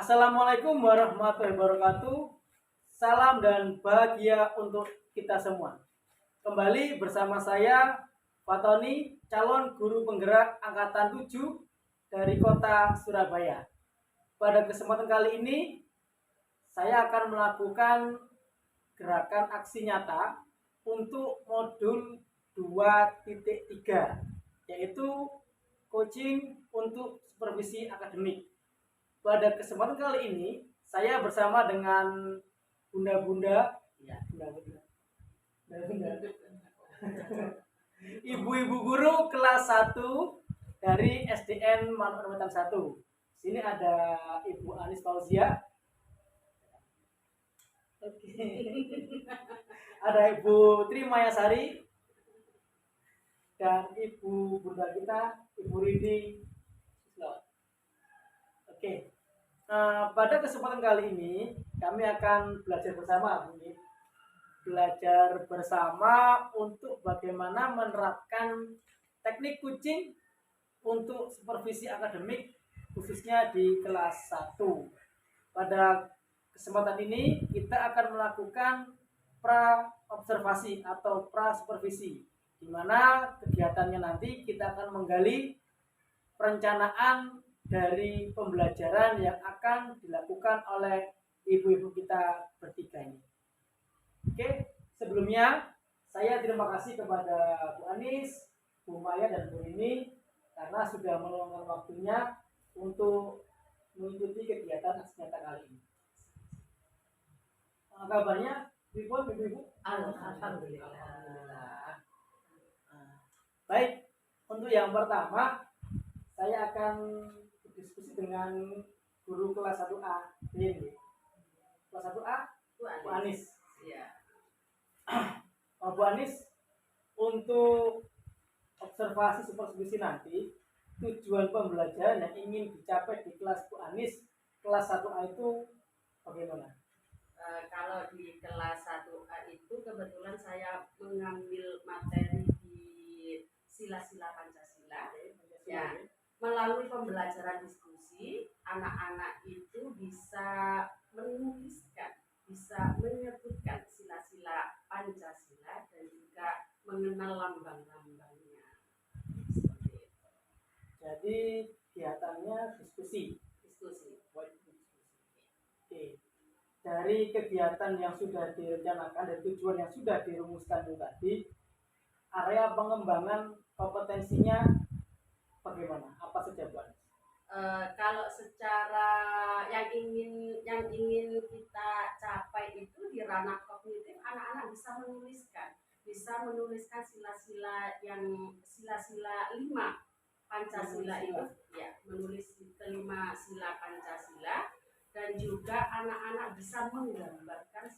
Assalamualaikum warahmatullahi wabarakatuh. Salam dan bahagia untuk kita semua. Kembali bersama saya Fatoni, calon guru penggerak angkatan 7 dari kota Surabaya. Pada kesempatan kali ini saya akan melakukan gerakan aksi nyata untuk modul 2.3, yaitu coaching untuk supervisi akademik. Pada kesempatan kali ini saya bersama dengan bunda-bunda, ya bunda-bunda, ibu-ibu guru kelas 1 dari SDN Manurmetan 1. Sini ada Ibu Anis Fauzia. Oke. Ada Ibu Tri Mayasari dan Ibu Bunda kita, Ibu Ridi. Oke. Pada kesempatan kali ini kami akan belajar bersama, belajar bersama untuk bagaimana menerapkan teknik coaching untuk supervisi akademik khususnya di kelas 1. Pada kesempatan ini kita akan melakukan pra observasi atau pra supervisi, di mana kegiatannya nanti kita akan menggali perencanaan dari pembelajaran yang akan dilakukan oleh ibu-ibu kita bertiga ini. Oke, sebelumnya saya terima kasih kepada Bu Anis, Bu Maya dan Bu Rini karena sudah meluangkan waktunya untuk mengikuti kegiatan aksi nyata kali ini. Kabarnya, ibu-ibu? Alhamdulillah. Baik, untuk yang pertama saya akan berdiskusi dengan guru kelas 1A. Kelas 1A, Bu Anis. Ya. Bu Anis, untuk observasi supervisi nanti, tujuan pembelajaran yang ingin dicapai di kelas Bu Anis, kelas 1A itu bagaimana? Kalau di kelas 1A itu kebetulan saya mengambil materi di sila-sila Pancasila. Ya, melalui pembelajaran diskusi, anak-anak itu bisa menuliskan, bisa menyebutkan sila-sila Pancasila dan juga mengenal lambang-lambangnya. Seperti itu. Jadi kegiatannya diskusi. Oke. Dari kegiatan yang sudah direncanakan dan tujuan yang sudah dirumuskan itu tadi, area pengembangan kompetensinya bagaimana? Apa saja, Bu? Kalau secara yang ingin kita capai itu di ranah kognitif, anak-anak bisa menuliskan sila-sila 5 Pancasila itu, ya, menulis kelima sila Pancasila, dan juga anak-anak bisa menggambarkan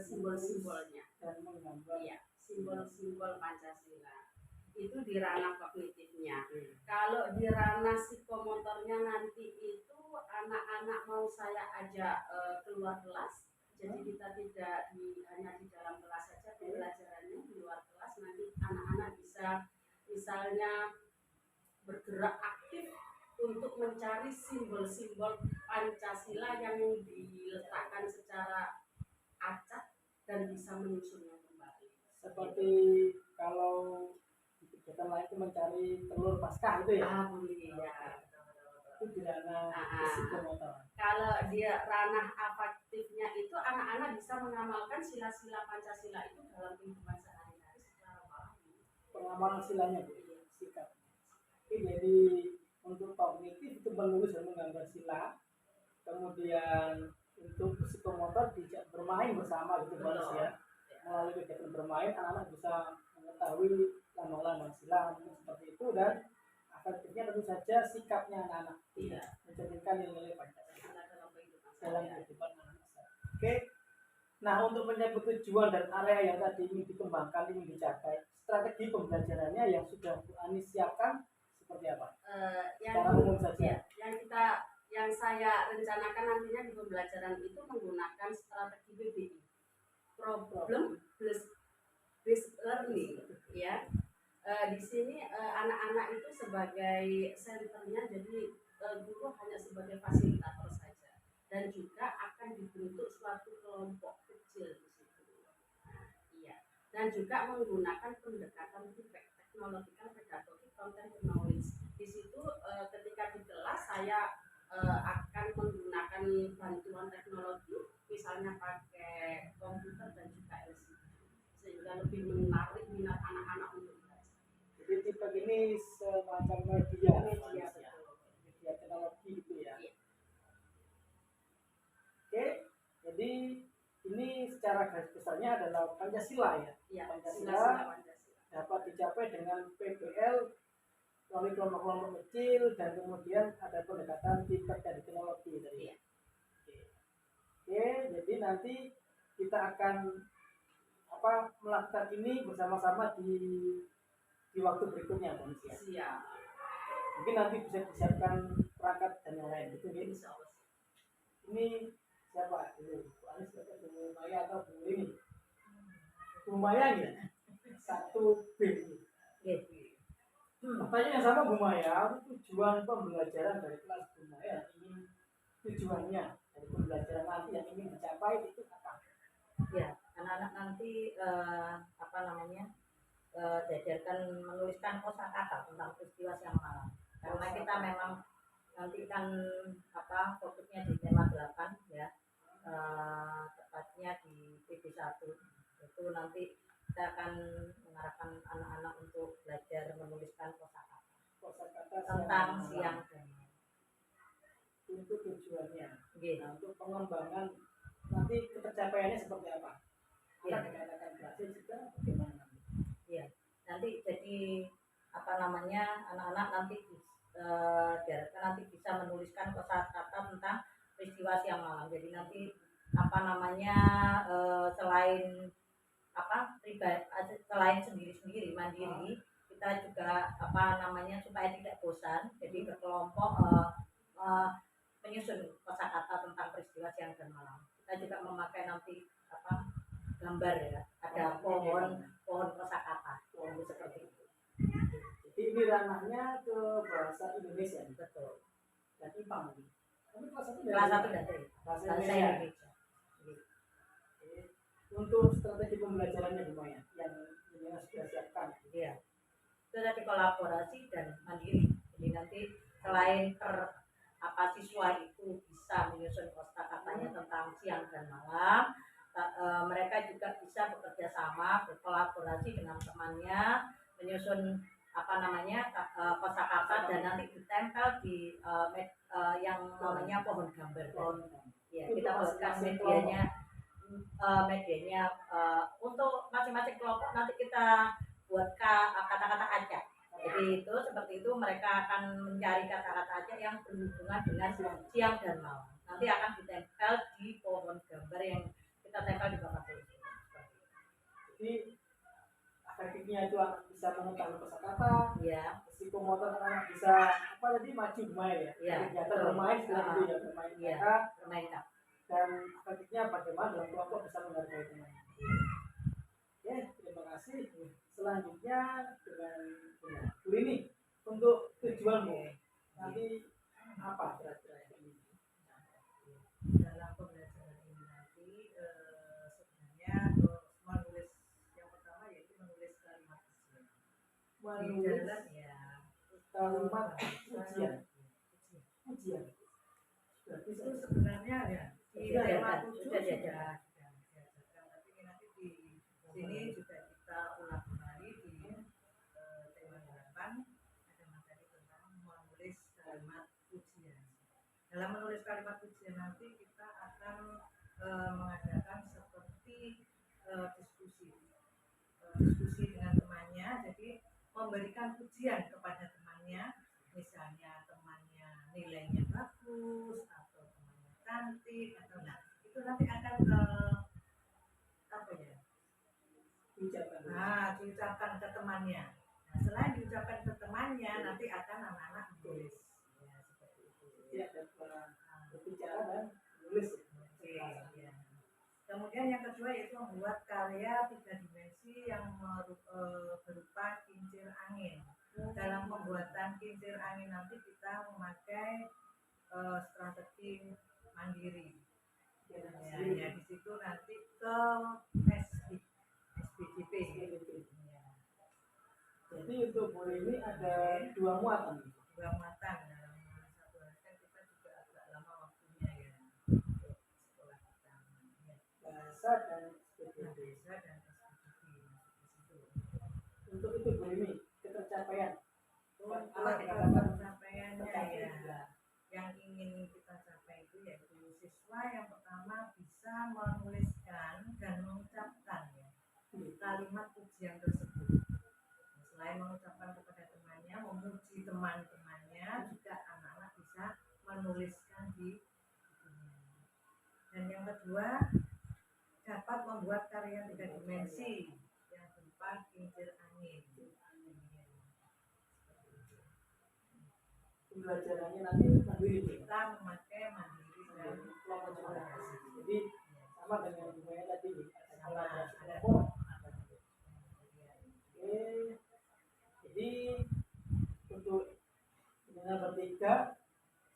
simbol-simbolnya dan menggambar, ya, simbol-simbol Pancasila. Itu di ranah kognitifnya. Kalau di ranah psikomotornya nanti itu anak-anak mau saya ajak keluar kelas. Jadi kita tidak hanya di dalam kelas saja pembelajarannya, di luar kelas nanti anak-anak bisa misalnya bergerak aktif untuk mencari simbol-simbol Pancasila yang diletakkan secara acak dan bisa menyusunnya kembali. Seperti kalau kegiatan lain itu mencari telur pasca itu ya? Itu di ranah psikomotor. Kalau dia ranah afektifnya itu anak-anak bisa mengamalkan sila-sila Pancasila itu dalam kehidupan sehari-hari secara alami. Pengamalan silanya, Bu. Sikap. Jadi untuk kognitif itu menulis dan menggambar sila, kemudian untuk psikomotor dijak bermain bersama gitu, ya. Melalui kegiatan bermain anak-anak bisa mengetahui lambang-lambang sila seperti itu, dan efektifnya tentu saja sikapnya anak-anak mencerminkan nilai Pancasila dalam kehidupan anak-anak. Oke. Nah, untuk menyebut tujuan dan area yang tadi ingin dikembangkan, ingin dicapai, strategi pembelajarannya yang sudah Bu Anis siapkan seperti apa? Secara umum saja. Yang saya rencanakan nantinya di pembelajaran itu menggunakan strategi PBI, problem based learning, ya. Di sini anak-anak itu sebagai senternya, jadi guru hanya sebagai fasilitator saja. kelompok kecil di situ. Iya. Dan juga menggunakan pendekatan teknologikal pedagogik content knowledge. Di situ ketika di kelas saya akan menggunakan bantuan teknologi, misalnya pakai komputer dan juga LCD, sehingga lebih menarik minat anak-anak untuk belajar. Jadi tipe ini semacam media, Media betul. media teknologi gitu ya. Iya. Oke, jadi ini secara garis besarnya adalah Pancasila ya. Iya, Pancasila dapat dicapai dengan PBL melalui kelompok-kelompok kecil dan kemudian ada pendekatan tingkat dan teknologi tadi. Iya. Oke, jadi nanti kita akan melakukan ini bersama-sama di waktu berikutnya, Bang. Siap. Mungkin nanti bisa disiapkan perangkat dan yang lain, gitu ya. Insya Allah. Ini siapa? Bu Anis atau Bu Maya atau Bu ini? Bu Maya ya? 1B. Pertanyaan yang sama Bu Maya, tujuan pembelajaran dari kelas Bu Maya ini tujuannya dari pembelajaran nanti yang ingin dicapai itu apa? Ya, anak-anak nanti diajarkan menuliskan kosakata tentang peristiwa siang malam. Karena kita memang nanti kan fokusnya di tema 8 ya, tepatnya di PP1 itu nanti kita akan mengarahkan anak-anak untuk belajar menuliskan kosakata tentang siang dan malam. Itu tujuannya. Gitu. Nah, untuk pengembangan nanti tercapaiannya seperti apa? Ya. Akan berhasil juga bagaimana? Ya, nanti jadi anak-anak nanti diharapkan nanti bisa menuliskan kosakata tentang peristiwa siang malam. Jadi nanti selain selain sendiri-sendiri mandiri, kita juga supaya tidak bosan. Jadi berkelompok menyusun kosakata tentang peristiwa siang dan malam. Kita juga memakai nanti gambar ya, ada pohon kosakata seperti itu. Jadi ini ranahnya ke bahasa Indonesia. Betul. Dan IPA lagi. Tapi kelas 1 dan bahasa Indonesia. Indonesia. Untuk strategi pembelajarannya gimana yang sudah siapkan? Iya. Itu tadi kolaborasi dan mandiri. Jadi nanti selain siswa itu bisa menyusun kosakatanya tentang siang dan malam, mereka juga bisa bekerja sama, berkolaborasi dengan temannya, menyusun kosakata dan nanti ditempel di yang namanya pohon gambar. Ya, kita buatkan medianya untuk masing-masing kelompok nanti kita buat kata-kata acak. Jadi itu seperti itu mereka akan mencari kata-kata acak yang berhubungan dengan siang dan malam. Nanti akan ditempel di pohon gambar yang kita tempel di bawah itu. Jadi efektifnya itu anak bisa mengetahui kosakata, ya. Psikomotor anak bisa maju bermain ya, kegiatan bermain seperti itu ya, bermain mereka, bermain dan efektifnya bagaimana dalam kelompok bisa menghargai teman. Oke, terima kasih. Selanjutnya dengan Bu ini untuk tujuanmu nanti apa kira-kira ini? Dalam pembelajaran ini nanti sebenarnya menulis yang pertama yaitu menulis kalimat ujian. Menulis ya kalimat ujian. Berarti itu sebenarnya ya tema 7 sudah diajarkan, tapi nanti di sini juga kita ulang kembali di tema 8 ada materi tentang menulis kalimat ujian. Dalam menulis kalimat ujian nanti kita akan mengadakan seperti diskusi dengan temannya, jadi memberikan ujian kepada temannya, misalnya temannya nilainya bagus atau temannya cantik atau itu nanti akan diucapkan ke temannya. Nah, selain diucapkan ke temannya, nanti akan anak-anak menulis. Ya, seperti itu. Ya, berbicara dan menulis. Ya. Kemudian yang kedua yaitu membuat karya 3 dimensi yang berupa kincir angin. Dalam pembuatan kincir angin nanti kita memakai strategi mandiri. Ya, di situ nanti ke SBDP. Ya. Jadi untuk buku ini ada 2 muatan. Dua muatan dalam satu hari kan kita juga agak lama waktunya ya untuk sekolah kita. Ya. Bahasa dan SPDB. Desa dan SBDP masuk di situ. Untuk itu Bu ini ketercapaian. Untuk pencapaiannya ya, yang ingin kita capai itu yaitu siswa yang pertama bisa menuliskan dan mengucapkan ya kalimat pujian tersebut. Selain mengucapkan kepada temannya, memuji teman-temannya, juga anak-anak bisa menuliskan di bukunya. Dan yang kedua, dapat membuat karya 3 dimensi yang berupa kincir angin. Pembelajarannya nanti mandiri. Kita memakai mandiri dan Kelompok juga. Jadi sama dengan bukunya tadi. sama ada Kelompok. Oke. Jadi untuk dengan bertiga,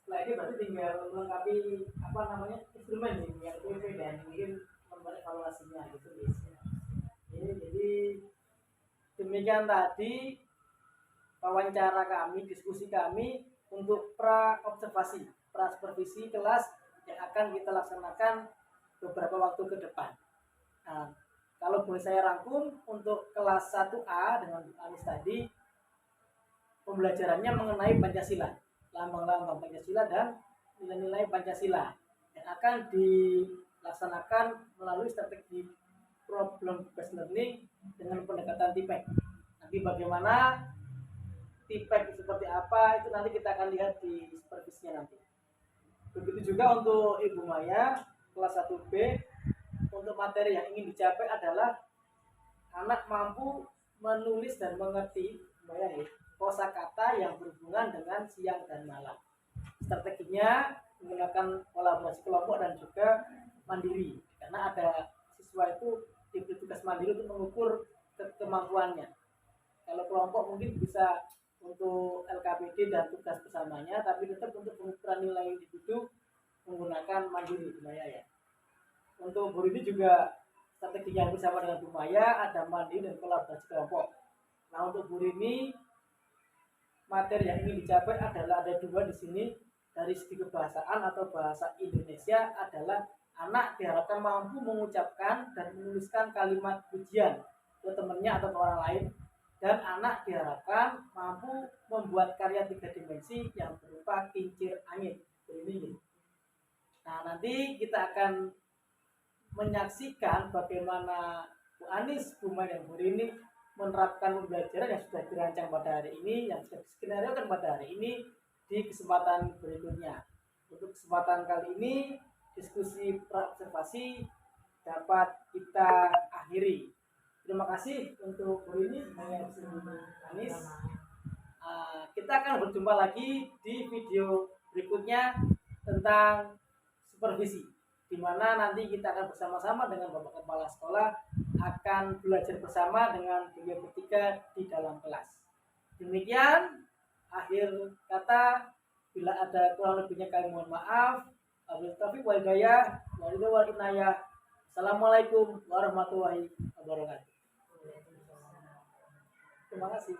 setelah ini berarti tinggal melengkapi apa namanya instrumen nih, yang PV dan mungkin membuat evaluasinya gitu biasanya. Jadi demikian tadi wawancara kami, diskusi kami untuk pra-observasi, pra-supervisi kelas yang akan kita laksanakan beberapa waktu ke depan. Nah, kalau boleh saya rangkum untuk kelas 1A dengan Bu Anis tadi, pembelajarannya mengenai Pancasila, lambang-lambang Pancasila dan nilai-nilai Pancasila yang akan dilaksanakan melalui strategi problem based learning dengan pendekatan TIPEC. Nanti bagaimana TIPEC seperti apa itu nanti kita akan lihat di supervisinya nanti. Begitu juga untuk Ibu Maya kelas 1B, untuk materi yang ingin dicapai adalah anak mampu menulis dan mengerti kosakata yang berhubungan dengan siang dan malam. Strateginya menggunakan kolaborasi kelompok dan juga mandiri, karena ada siswa itu diberi tugas mandiri untuk mengukur kemampuannya. Kalau kelompok mungkin bisa untuk LKPD dan tugas bersamanya, tapi tetap untuk pengukuran nilai individu menggunakan mandiri Bu Maya ya. Untuk Bu ini juga strategi yang bersama dengan Bu Maya ada mandiri dan kolaborasi kelompok. Nah untuk Bu ini materi yang ingin dicapai adalah ada 2 di sini. Dari segi kebahasaan atau bahasa Indonesia adalah anak diharapkan mampu mengucapkan dan menuliskan kalimat pujian ke temannya atau ke orang lain, dan anak diharapkan mampu membuat karya 3 dimensi yang berupa kincir angin. Ini. Nah nanti kita akan menyaksikan bagaimana Bu Anis, Bu Maya, dan Bu Rini menerapkan pembelajaran yang sudah dirancang pada hari ini, yang sudah diskenariokan pada hari ini di kesempatan berikutnya. Untuk kesempatan kali ini diskusi pra-observasi dapat kita akhiri. Terima kasih untuk Bu Rini, Bu Anis. Kita akan berjumpa lagi di video berikutnya tentang supervisi, di mana nanti kita akan bersama-sama dengan Bapak Kepala Sekolah akan belajar bersama dengan beliau bertiga di dalam kelas. Demikian akhir kata, bila ada kurang lebihnya kami mohon maaf. Wabillahi taufiq wal hidayah. Assalamualaikum warahmatullahi wabarakatuh. Terima kasih.